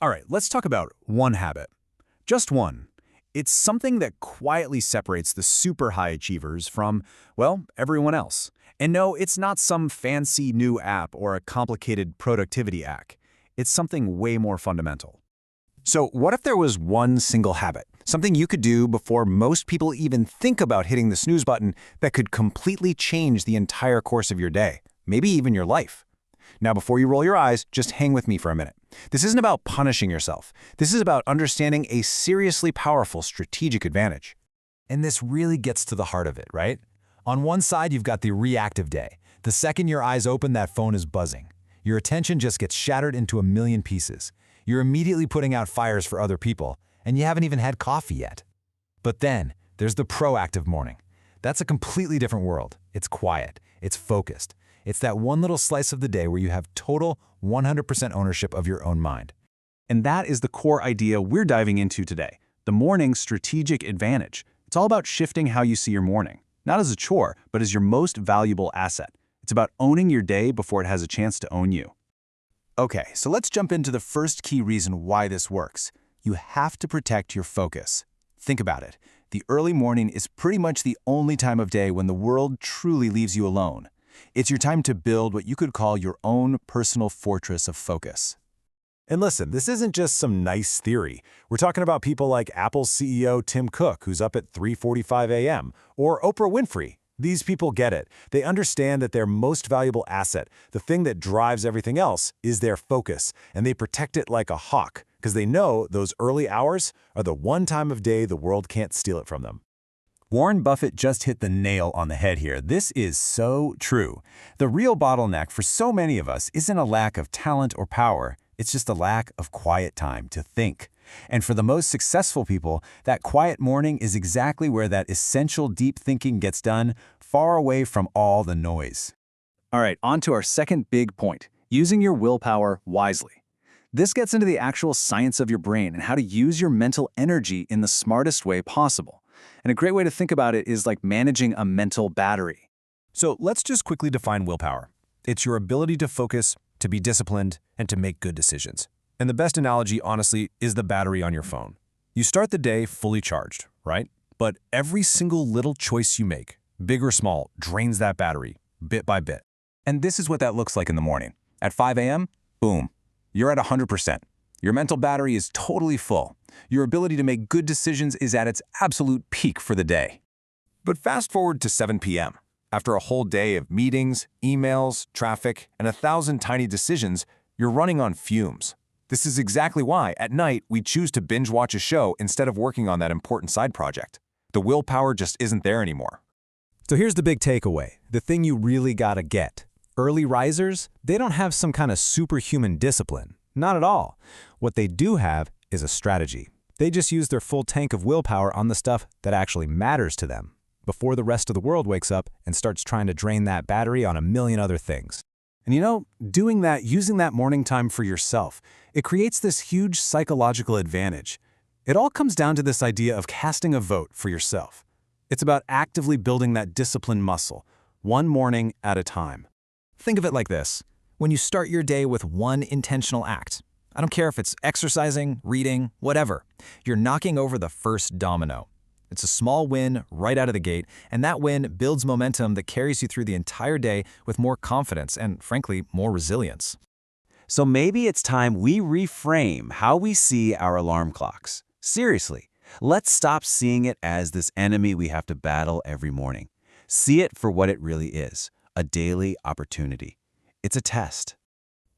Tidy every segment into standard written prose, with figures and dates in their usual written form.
All right, let's talk about one habit. Just one. It's something that quietly separates the super high achievers from, well, everyone else. And no, it's not some fancy new app or a complicated productivity hack. It's something way more fundamental. So what if there was one single habit, something you could do before most people even think about hitting the snooze button that could completely change the entire course of your day, maybe even your life? Now, before you roll your eyes, just hang with me for a minute. This isn't about punishing yourself. This is about understanding a seriously powerful strategic advantage. And this really gets to the heart of it, right? On one side, you've got the reactive day. The second your eyes open, that phone is buzzing. Your attention just gets shattered into a million pieces. You're immediately putting out fires for other people, and you haven't even had coffee yet. But then, there's the proactive morning. That's a completely different world. It's quiet. It's focused. It's that one little slice of the day where you have total 100% ownership of your own mind. And that is the core idea we're diving into today, the morning strategic advantage. It's all about shifting how you see your morning, not as a chore, but as your most valuable asset. It's about owning your day before it has a chance to own you. Okay, so let's jump into the first key reason why this works. You have to protect your focus. Think about it. The early morning is pretty much the only time of day when the world truly leaves you alone. It's your time to build what you could call your own personal fortress of focus. And listen, this isn't just some nice theory. We're talking about people like Apple's CEO Tim Cook, who's up at 3:45 a.m., or Oprah Winfrey. These people get it. They understand that their most valuable asset, the thing that drives everything else, is their focus, and they protect it like a hawk, because they know those early hours are the one time of day the world can't steal it from them. Warren Buffett just hit the nail on the head here. This is so true. The real bottleneck for so many of us isn't a lack of talent or power. It's just a lack of quiet time to think. And for the most successful people, that quiet morning is exactly where that essential deep thinking gets done, far away from all the noise. All right, on to our second big point, using your willpower wisely. This gets into the actual science of your brain and how to use your mental energy in the smartest way possible. And a great way to think about it is like managing a mental battery. So let's just quickly define willpower. It's your ability to focus, to be disciplined, and to make good decisions. And the best analogy, honestly, is the battery on your phone. You start the day fully charged, right? But every single little choice you make, big or small, drains that battery, bit by bit. And this is what that looks like in the morning. At 5 a.m., boom, you're at 100%. Your mental battery is totally full. Your ability to make good decisions is at its absolute peak for the day. But fast forward to 7 p.m. After a whole day of meetings, emails, traffic, and 1,000 tiny decisions, you're running on fumes. This is exactly why, at night, we choose to binge watch a show instead of working on that important side project. The willpower just isn't there anymore. So here's the big takeaway, the thing you really gotta get. Early risers, they don't have some kind of superhuman discipline. Not at all. What they do have is a strategy. They just use their full tank of willpower on the stuff that actually matters to them, before the rest of the world wakes up and starts trying to drain that battery on a million other things. And you know, doing that, using that morning time for yourself, it creates this huge psychological advantage. It all comes down to this idea of casting a vote for yourself. It's about actively building that discipline muscle, one morning at a time. Think of it like this. When you start your day with one intentional act, I don't care if it's exercising, reading, whatever, you're knocking over the first domino. It's a small win right out of the gate, and that win builds momentum that carries you through the entire day with more confidence and, frankly, more resilience. So maybe it's time we reframe how we see our alarm clocks. Seriously, let's stop seeing it as this enemy we have to battle every morning. See it for what it really is, a daily opportunity. It's a test.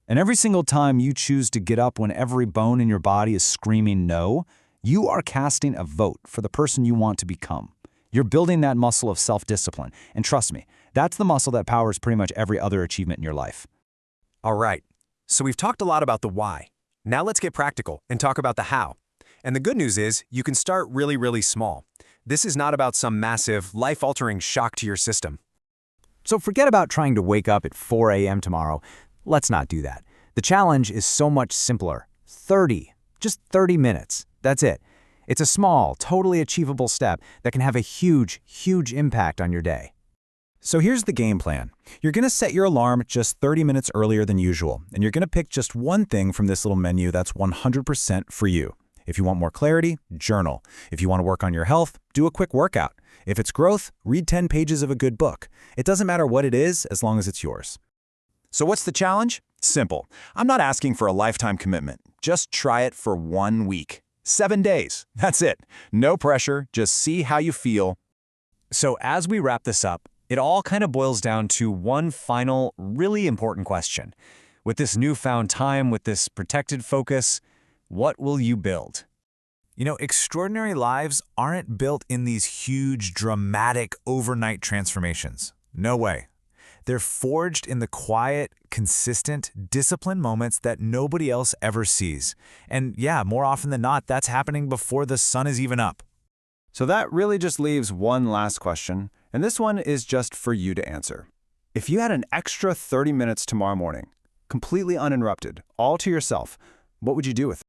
And every single time you choose to get up when every bone in your body is screaming no, you are casting a vote for the person you want to become. You're building that muscle of self-discipline. And trust me, that's the muscle that powers pretty much every other achievement in your life. All right, so we've talked a lot about the why. Now let's get practical and talk about the how. And the good news is you can start really, really small. This is not about some massive, life-altering shock to your system. So forget about trying to wake up at 4 a.m. tomorrow. Let's not do that. The challenge is so much simpler. Just 30 minutes. That's it. It's a small, totally achievable step that can have a huge, huge impact on your day. So here's the game plan. You're going to set your alarm just 30 minutes earlier than usual, and you're going to pick just one thing from this little menu that's 100% for you. If you want more clarity, journal. If you want to work on your health, do a quick workout. If it's growth, read 10 pages of a good book. It doesn't matter what it is as long as it's yours. So what's the challenge? Simple. I'm not asking for a lifetime commitment. Just try it for 1 week. 7 days. That's it. No pressure. Just see how you feel. So as we wrap this up, it all kind of boils down to one final, really important question. With this newfound time, with this protected focus, what will you build? You know, extraordinary lives aren't built in these huge, dramatic, overnight transformations. No way. They're forged in the quiet, consistent, disciplined moments that nobody else ever sees. And yeah, more often than not, that's happening before the sun is even up. So that really just leaves one last question, and this one is just for you to answer. If you had an extra 30 minutes tomorrow morning, completely uninterrupted, all to yourself, what would you do with it?